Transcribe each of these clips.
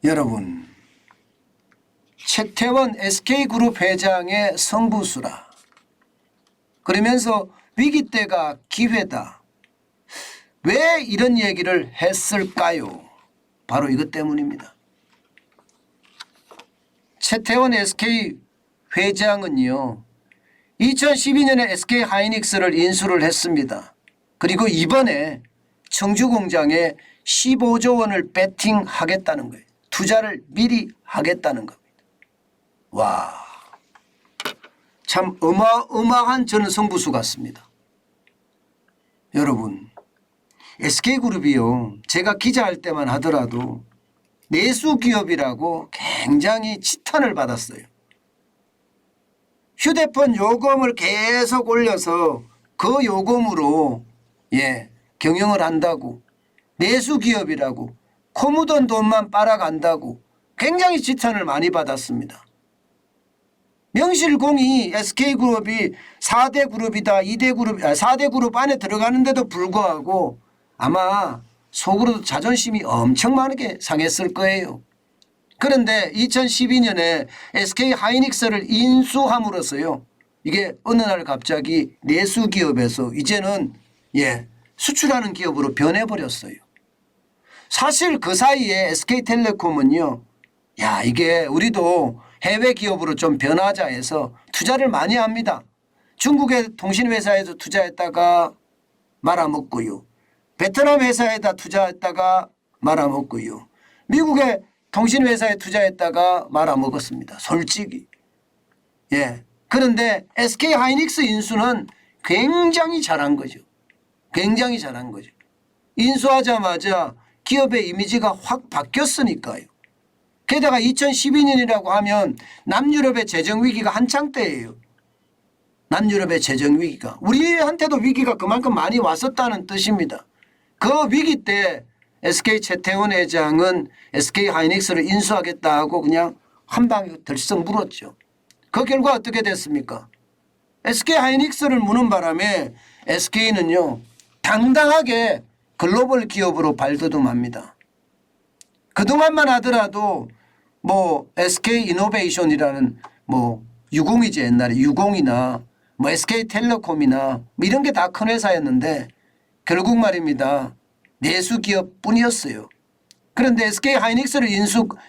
여러분, 최태원 SK그룹 회장의 성부수라. 그러면서 위기 때가 기회다. 왜 이런 얘기를 했을까요? 바로 이것 때문입니다. 최태원 SK 회장은요, 2012년에 SK 하이닉스를 인수를 했습니다. 그리고 이번에 청주 공장에 15조 원을 베팅하겠다는 거예요. 투자를 미리 하겠다는 겁니다. 와, 참 어마어마한 저는 성부수 같습니다. 여러분, SK그룹이요, 제가 기자할 때만 하더라도 내수기업이라고 굉장히 지탄을 받았어요. 휴대폰 요금을 계속 올려서 그 요금으로 경영을 한다고, 내수기업이라고, 코 묻은 돈만 빨아간다고 굉장히 지탄을 많이 받았습니다. 명실공히 SK그룹이 4대 그룹이다, 4대 그룹 안에 들어가는데도 불구하고 아마 속으로도 자존심이 엄청 많게 상했을 거예요. 그런데 2012년에 SK 하이닉스를 인수함으로써요, 이게 어느 날 갑자기 내수기업에서 이제는 수출하는 기업으로 변해버렸어요. 사실 그 사이에 SK텔레콤은요, 이게 우리도 해외 기업으로 좀 변하자 해서 투자를 많이 합니다. 중국의 통신회사에도 투자했다가 말아먹고요. 베트남 회사에다 투자했다가 말아먹고요. 미국의 통신회사에 투자했다가 말아먹었습니다. 솔직히. 그런데 SK 하이닉스 인수는 굉장히 잘한 거죠. 굉장히 잘한 거죠. 인수하자마자 기업의 이미지가 확 바뀌었으니까요. 게다가 2012년이라고 하면 남유럽의 재정위기가 한창 때예요. 남유럽의 재정위기가. 우리한테도 위기가 그만큼 많이 왔었다는 뜻입니다. 그 위기 때 SK 최태원 회장은 SK 하이닉스를 인수하겠다고 그냥 한 방에 들썩 물었죠. 그 결과 어떻게 됐습니까? SK 하이닉스를 무는 바람에 SK는요, 당당하게 글로벌 기업으로 발돋움합니다. 그동안만 하더라도 SK 이노베이션이라는 유공이지, 옛날에 유공이나 SK텔레콤이나 이런 게 다 큰 회사였는데 결국 말입니다, 내수기업 뿐이었어요. 그런데 SK 하이닉스를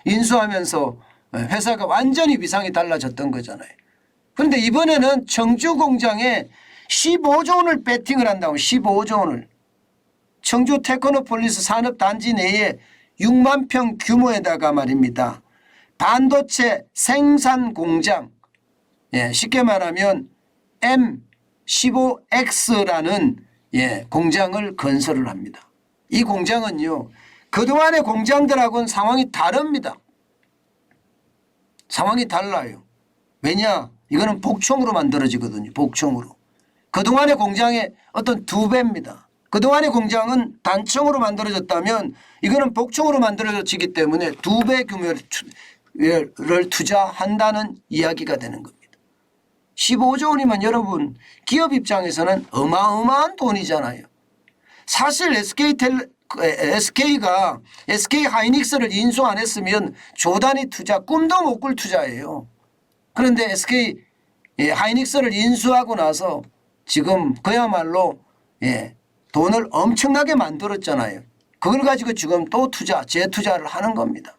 인수하면서 회사가 완전히 위상이 달라졌던 거잖아요. 그런데 이번에는 청주 공장에 15조 원을 베팅을 한다고. 15조 원을. 청주 테크노폴리스 산업단지 내에 6만 평 규모에다가 말입니다, 반도체 생산 공장, 쉽게 말하면 M15X라는 공장을 건설을 합니다. 이 공장은요, 그동안의 공장들하고는 상황이 다릅니다. 상황이 달라요. 왜냐? 이거는 복총으로 만들어지거든요. 복총으로. 그동안의 공장의 어떤 2배입니다. 그동안의 공장은 단총으로 만들어졌다면 이거는 복총으로 만들어지기 때문에 2배 규모를 투자한다는 이야기가 되는 겁니다. 15조 원이면 여러분, 기업 입장에서는 어마어마한 돈이잖아요. 사실 SK가 SK 하이닉스를 인수 안 했으면 조 단위 투자, 꿈도 못 꿀 투자예요. 그런데 SK 하이닉스를 인수하고 나서 지금 그야말로 돈을 엄청나게 만들었잖아요. 그걸 가지고 지금 또 재투자를 하는 겁니다.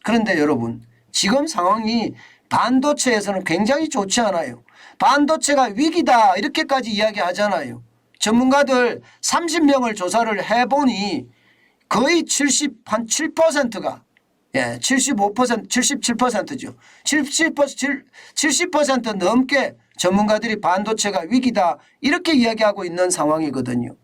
그런데 여러분, 지금 상황이 반도체에서는 굉장히 좋지 않아요. 반도체가 위기다 이렇게까지 이야기하잖아요. 전문가들 30명을 조사를 해보니 거의 7%가 75%, 77%죠. 70% 넘게 전문가들이 반도체가 위기다 이렇게 이야기하고 있는 상황이거든요.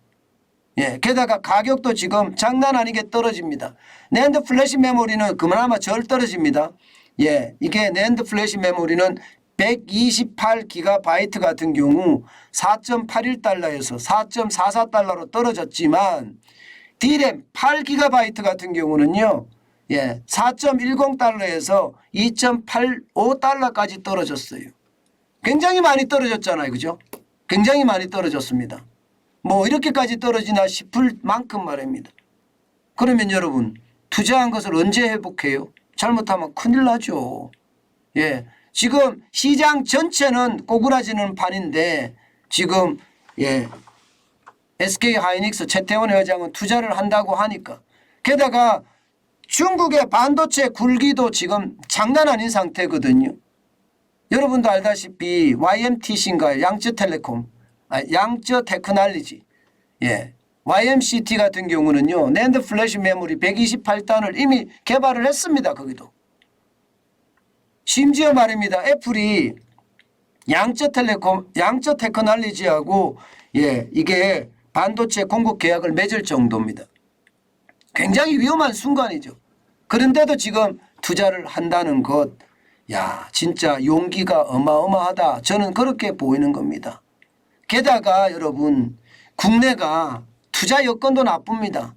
게다가 가격도 지금 장난 아니게 떨어집니다. 낸드 플래시 메모리는 그나마 절 떨어집니다. 이게 낸드 플래시 메모리는 128GB 같은 경우 4.81달러에서 4.44달러로 떨어졌지만 D램 8GB 같은 경우는요, 4.10달러에서 2.85달러까지 떨어졌어요. 굉장히 많이 떨어졌잖아요. 그죠? 굉장히 많이 떨어졌습니다. 이렇게까지 떨어지나 싶을 만큼 말입니다. 그러면 여러분, 투자한 것을 언제 회복해요? 잘못하면 큰일 나죠. 예. 지금 시장 전체는 꼬꾸라지는 판인데 지금 예. SK 하이닉스 최태원 회장은 투자를 한다고 하니까 게다가 중국의 반도체 굴기도 지금 장난 아닌 상태거든요. 여러분도 알다시피 YMTC인가요? 양쯔텔레콤, 양쯔테크놀로지. 예. YMCT 같은 경우는요. 낸드 플래시 메모리 128단을 이미 개발을 했습니다. 거기도. 심지어 말입니다. 애플이 양쯔테크놀로지하고 예, 이게 반도체 공급 계약을 맺을 정도입니다. 굉장히 위험한 순간이죠. 그런데도 지금 투자를 한다는 것, 야, 진짜 용기가 어마어마하다. 저는 그렇게 보이는 겁니다. 게다가 여러분, 국내가 투자 여건도 나쁩니다.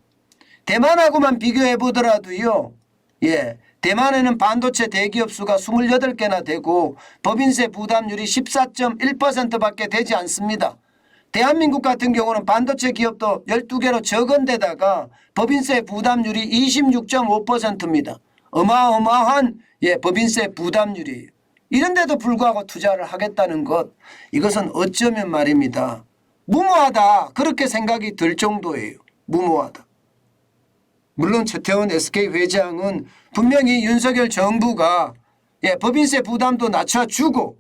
대만하고만 비교해 보더라도요, 예, 대만에는 반도체 대기업 수가 28개나 되고 법인세 부담률이 14.1%밖에 되지 않습니다. 대한민국 같은 경우는 반도체 기업도 12개로 적은 데다가 법인세 부담률이 26.5%입니다. 어마어마한 예, 법인세 부담률이에요. 이런데도 불구하고 투자를 하겠다는 것, 이것은 어쩌면 말입니다. 무모하다 그렇게 생각이 들 정도예요. 무모하다. 물론 최태원 SK 회장은 분명히 윤석열 정부가 예, 법인세 부담도 낮춰주고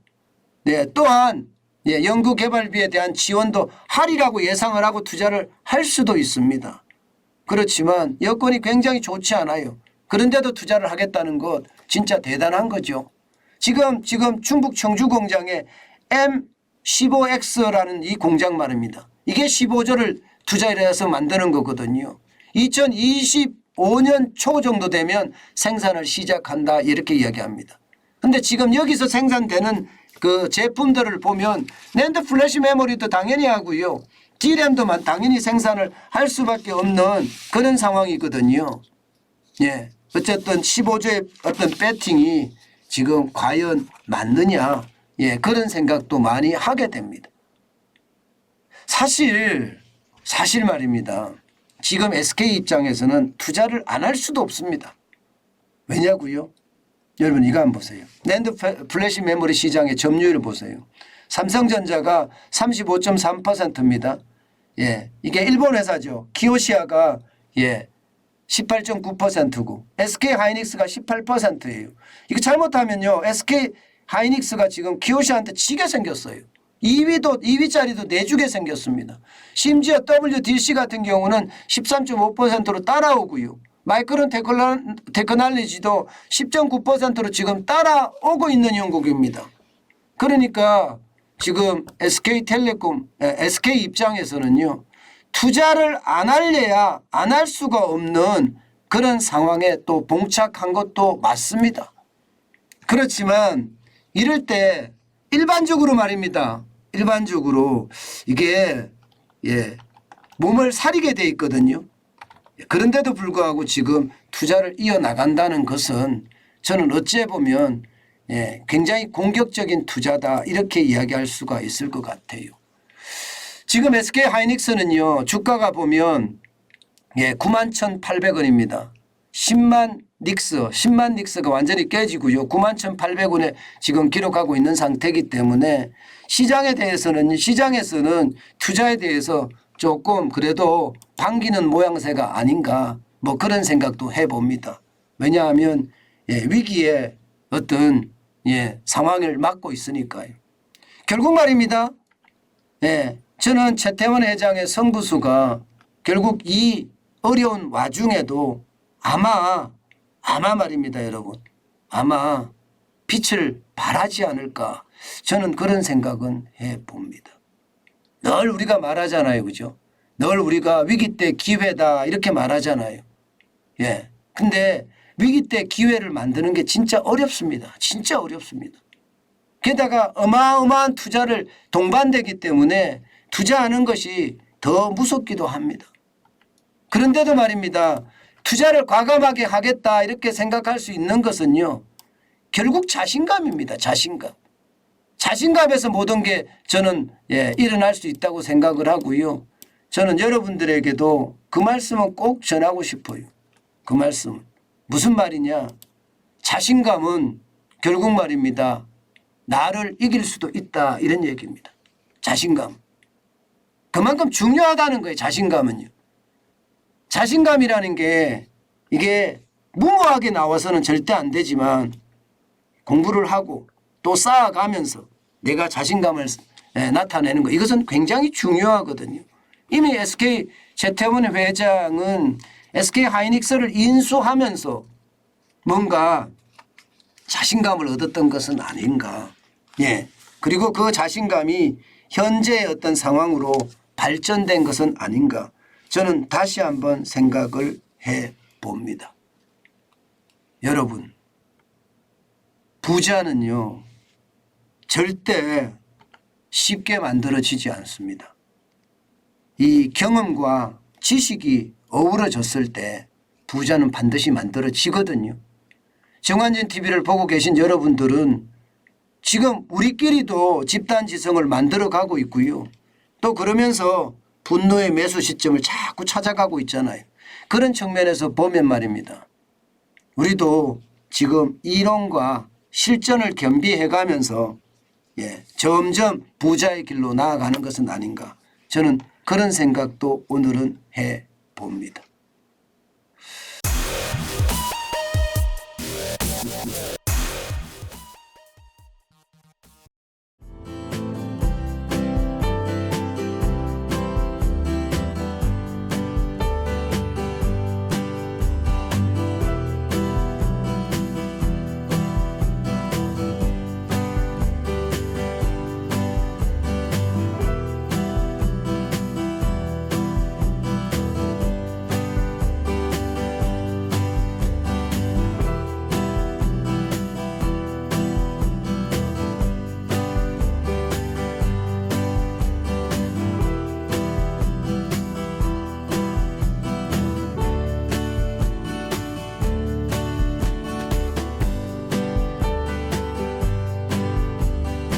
예, 또한 예, 연구개발비에 대한 지원도 하리라고 예상을 하고 투자를 할 수도 있습니다. 그렇지만 여건이 굉장히 좋지 않아요. 그런데도 투자를 하겠다는 것 진짜 대단한 거죠. 지금 충북 청주 공장에 M15X라는 이 공장 말입니다. 이게 15조를 투자를 해서 만드는 거거든요. 2025년 초 정도 되면 생산을 시작한다 이렇게 이야기합니다. 그런데 지금 여기서 생산되는 그 제품들을 보면 낸드 플래시 메모리도 당연히 하고요. D램도 당연히 생산을 할 수밖에 없는 그런 상황이거든요. 예. 어쨌든 15조의 어떤 배팅이 지금 과연 맞느냐. 예. 그런 생각도 많이 하게 됩니다. 사실 말입니다. 지금 SK 입장에서는 투자를 안 할 수도 없습니다. 왜냐고요? 여러분 이거 한번 보세요. 낸드 플래시 메모리 시장의 점유율을 보세요. 삼성전자가 35.3%입니다. 예, 이게 일본 회사죠. 키오시아가 예, 18.9%고 SK 하이닉스가 18%예요. 이거 잘못하면요. SK 하이닉스가 지금 키오시아한테 지게 생겼어요. 2위짜리도 내주게 생겼습니다. 심지어 WDC 같은 경우는 13.5%로 따라오고요. 마이크론 테크놀로지도 10.9%로 지금 따라오고 있는 형국입니다. 그러니까 지금 SK텔레콤, SK 입장에서는요. 투자를 안 할래야 안 할 수가 없는 그런 상황에 또 봉착한 것도 맞습니다. 그렇지만 이럴 때 일반적으로 말입니다. 일반적으로 이게 예, 몸을 사리게 돼 있거든요. 그런데도 불구하고 지금 투자를 이어나간다는 것은 저는 어찌 보면 예, 굉장히 공격적인 투자다 이렇게 이야기할 수가 있을 것 같아요. 지금 SK 하이닉스는요. 주가가 보면 예, 91,800원입니다. 10만 닉스가 완전히 깨지고요. 91,800원에 지금 기록하고 있는 상태이기 때문에 시장에서는 투자에 대해서 조금 그래도 반기는 모양새가 아닌가 뭐 그런 생각도 해봅니다. 왜냐하면 예, 위기의 어떤 예, 상황을 맞고 있으니까요. 결국 말입니다. 예, 저는 최태원 회장의 승부수가 결국 이 어려운 와중에도 아마 말입니다. 여러분. 아마 빛을 발하지 않을까 저는 그런 생각은 해봅니다. 늘 우리가 말하잖아요. 그죠? 늘 우리가 위기 때 기회다 이렇게 말하잖아요. 예. 근데 위기 때 기회를 만드는 게 진짜 어렵습니다. 진짜 어렵습니다. 게다가 어마어마한 투자를 동반되기 때문에 투자하는 것이 더 무섭기도 합니다. 그런데도 말입니다. 투자를 과감하게 하겠다 이렇게 생각할 수 있는 것은요. 결국 자신감입니다. 자신감. 자신감에서 모든 게 저는 예, 일어날 수 있다고 생각을 하고요. 저는 여러분들에게도 그 말씀은 꼭 전하고 싶어요. 그 말씀 무슨 말이냐? 자신감은 결국 말입니다. 나를 이길 수도 있다 이런 얘기입니다. 자신감. 그만큼 중요하다는 거예요. 자신감은요. 자신감이라는 게 이게 무모하게 나와서는 절대 안 되지만 공부를 하고 또 쌓아가면서 내가 자신감을 나타내는 거 이것은 굉장히 중요하거든요. 이미 SK 최태원 회장은 SK 하이닉스를 인수하면서 뭔가 자신감을 얻었던 것은 아닌가. 예. 그리고 그 자신감이 현재의 어떤 상황으로 발전된 것은 아닌가. 저는 다시 한번 생각을 해 봅니다. 여러분, 부자는요, 절대 쉽게 만들어지지 않습니다. 이 경험과 지식이 어우러졌을 때 부자는 반드시 만들어지거든요. 정환진 TV를 보고 계신 여러분들은 지금 우리끼리도 집단지성을 만들어가고 있고요. 또 그러면서 분노의 매수 시점을 자꾸 찾아가고 있잖아요. 그런 측면에서 보면 말입니다. 우리도 지금 이론과 실전을 겸비해가면서 점점 부자의 길로 나아가는 것은 아닌가. 저는 그런 생각도 오늘은 해봅니다.